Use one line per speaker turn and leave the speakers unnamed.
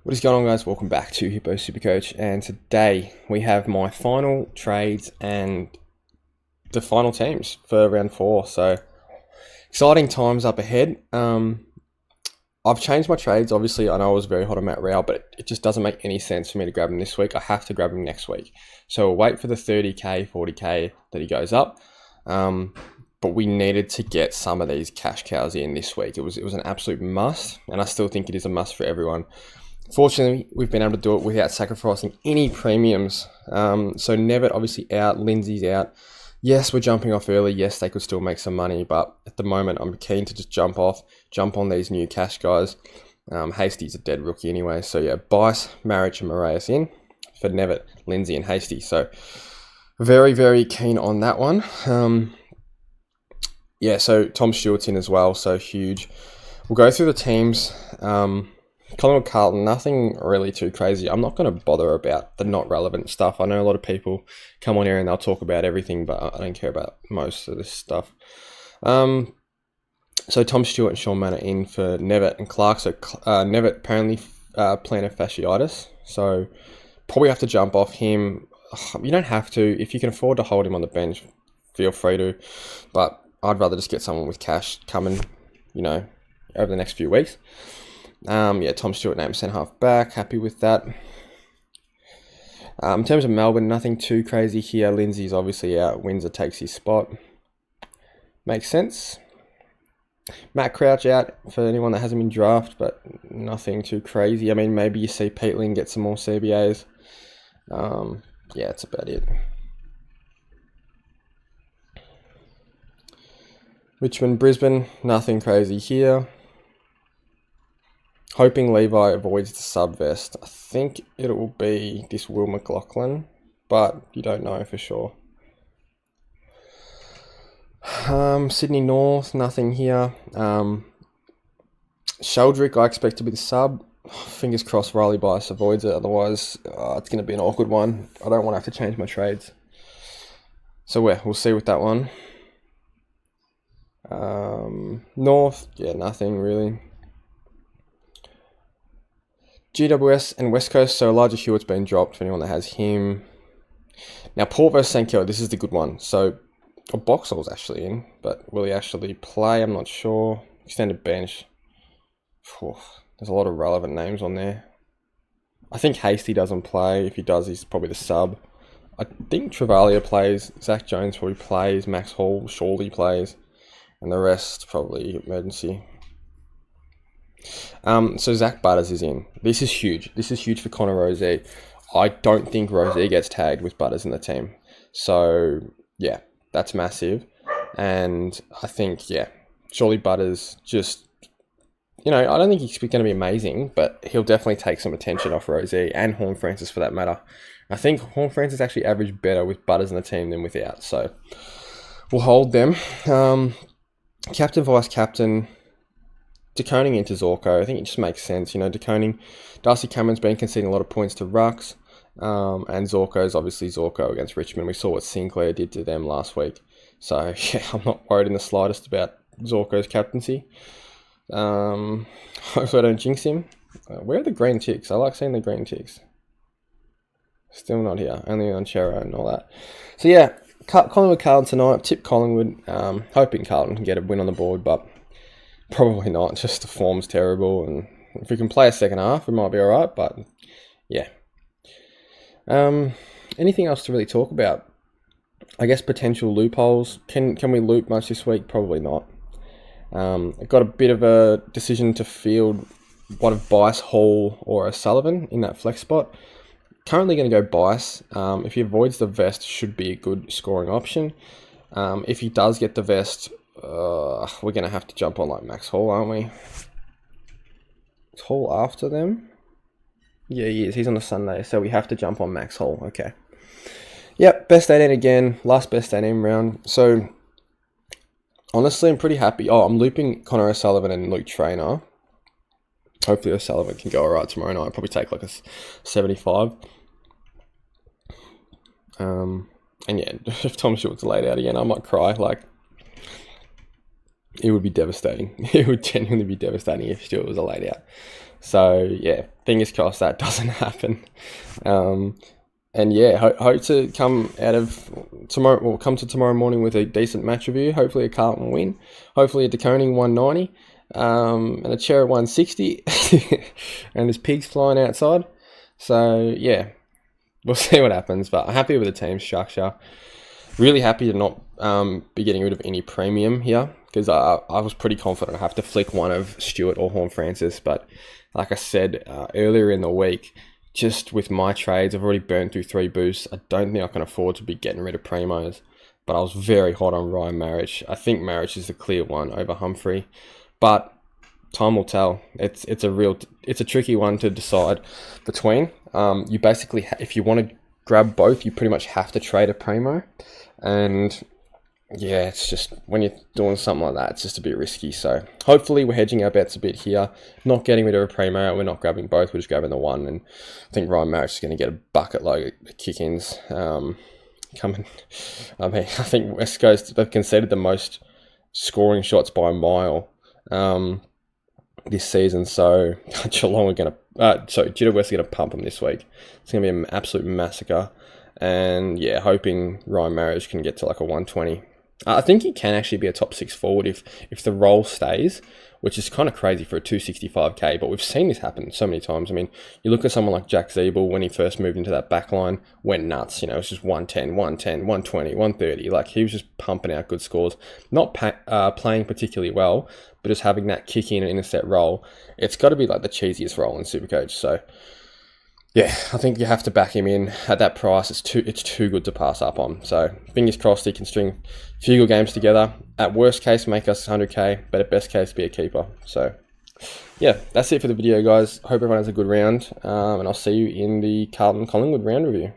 What is going on, guys? Welcome back to Hippo Supercoach, and today we have my final trades and the final teams for round 4. So exciting times up ahead. I've changed my trades. Obviously, I know I was very hot on Matt Rowell, but it just doesn't make any sense for me to grab him this week. I have to grab him next week. So we'll wait for the 30k, 40k that he goes up. But we needed to get some of these cash cows in this week. It was an absolute must, and I still think it is a must for everyone. Fortunately, we've been able to do it without sacrificing any premiums. So Nevitt obviously out, Lindsay's out. Yes, we're jumping off early. Yes, they could still make some money, but at the moment, I'm keen to just jump on these new cash guys. Hasty's a dead rookie anyway. So yeah, Bice, Marich, and Moraes in for Nevitt, Lindsay, and Hasty. So very, very keen on that one. Yeah, so Tom Stewart's in as well, so huge. We'll go through the teams. Collingwood Carlton, nothing really too crazy. I'm not going to bother about the not relevant stuff. I know a lot of people come on here and they'll talk about everything, but I don't care about most of this stuff. So Tom Stewart and Sean Manor in for Nevitt and Clark. So Nevitt apparently plantar fasciitis, so probably have to jump off him. You don't have to. If you can afford to hold him on the bench, feel free to. But I'd rather just get someone with cash coming, over the next few weeks. Yeah, Tom Stewart named centre half back. Happy with that. In terms of Melbourne, nothing too crazy here. Lindsay's obviously out. Windsor takes his spot. Makes sense. Matt Crouch out for anyone that hasn't been drafted, but nothing too crazy. I mean, maybe you see Peatling get some more CBAs. Yeah, that's about it. Richmond, Brisbane, nothing crazy here. Hoping Levi avoids the sub-vest. I think it will be this Will McLaughlin, but you don't know for sure. Sydney North, nothing here. Sheldrick, I expect to be the sub. Fingers crossed Riley Bice avoids it, otherwise it's going to be an awkward one. I don't want to have to change my trades. So we'll see with that one. North, yeah, nothing really. GWS and West Coast, so Elijah Hewitt's been dropped for anyone that has him. Now, Port versus St Kilda, this is the good one. So, Boxall's actually in, but will he actually play? I'm not sure. Extended bench. There's a lot of relevant names on there. I think Hasty doesn't play. If he does, he's probably the sub. I think Travalia plays. Zach Jones probably plays. Max Hall surely plays. And the rest, probably emergency. So Zach Butters is in. This is huge. This is huge for Connor Rozee. I don't think Rozee gets tagged with Butters in the team. So, yeah, that's massive. And I think, yeah, surely Butters just, I don't think he's going to be amazing, but he'll definitely take some attention off Rozee and Horn Francis for that matter. I think Horn Francis actually averaged better with Butters in the team than without. So, we'll hold them. Captain, vice-captain, deconing into Zorko. I think it just makes sense. Darcy Cameron's been conceding a lot of points to Rucks. And Zorko's obviously Zorko against Richmond. We saw what Sinclair did to them last week. So, yeah, I'm not worried in the slightest about Zorko's captaincy. Hopefully I don't jinx him. Where are the green ticks? I like seeing the green ticks. Still not here. Only on Chero and all that. So, yeah, Collingwood Carlton tonight. Tip Collingwood. Hoping Carlton can get a win on the board, but probably not. Just the form's terrible, and if we can play a second half, we might be all right. But yeah. Anything else to really talk about? I guess potential loopholes. Can we loop much this week? Probably not. I've got a bit of a decision to field one of Bice, Hall, or O'Sullivan in that flex spot. Currently going to go Bice. If he avoids the vest, should be a good scoring option. If he does get the vest, we're going to have to jump on like Max Hall, aren't we? Is Hall after them? Yeah, he is. He's on a Sunday, so we have to jump on Max Hall. Okay. Yep, best 18 again. Last best 18 round. So, honestly, I'm pretty happy. I'm looping Connor O'Sullivan and Luke Traynor. Hopefully O'Sullivan can go all right tomorrow night. I'll probably take like a 75. And yeah, if Tom Stewart's laid out again, I might cry. Like, it would be devastating. It would genuinely be devastating if Stewart was a laid out. So, yeah, fingers crossed that doesn't happen. And yeah, hope to come out of tomorrow, or come to tomorrow morning with a decent match review. Hopefully a Carlton win. Hopefully a DeConing 190, and a chair at 160, and there's pigs flying outside. So yeah, we'll see what happens. But I'm happy with the team structure. Really happy to not be getting rid of any premium here, because I was pretty confident I'd have to flick one of Stewart or Horne-Francis. But like I said earlier in the week, just with my trades, I've already burned through 3 boosts. I don't think I can afford to be getting rid of Primos. But I was very hot on Ryan Marriage. I think Marriage is the clear one over Humphrey. But time will tell. It's a tricky one to decide between. You basically, if you want to grab both, you pretty much have to trade a Primo. And yeah, it's just, when you're doing something like that, it's just a bit risky. So hopefully we're hedging our bets a bit here, not getting rid of a Primo. We're not grabbing both, we're just grabbing the one. And I think Ryan Marriage is going to get a bucket load of kick-ins coming. I mean, I think West Coast, they've conceded the most scoring shots by a mile this season. So Geelong are going to, Jita West are going to pump them this week. It's going to be an absolute massacre. And yeah, hoping Ryan Marriage can get to like a 120. I think he can actually be a top 6 forward if the role stays, which is kind of crazy for a 265k, but we've seen this happen so many times. I mean, you look at someone like Jack Zeeble when he first moved into that back line, went nuts. You know, it's just 110, 120, 130. Like, he was just pumping out good scores. Not playing particularly well, but just having that kick in and intercept role. It's got to be like the cheesiest role in Supercoach. So yeah, I think you have to back him in at that price. It's too good to pass up on. So fingers crossed he can string a few good games together. At worst case, make us 100k, but at best case, be a keeper. So yeah, that's it for the video, guys. Hope everyone has a good round, and I'll see you in the Carlton Collingwood round review.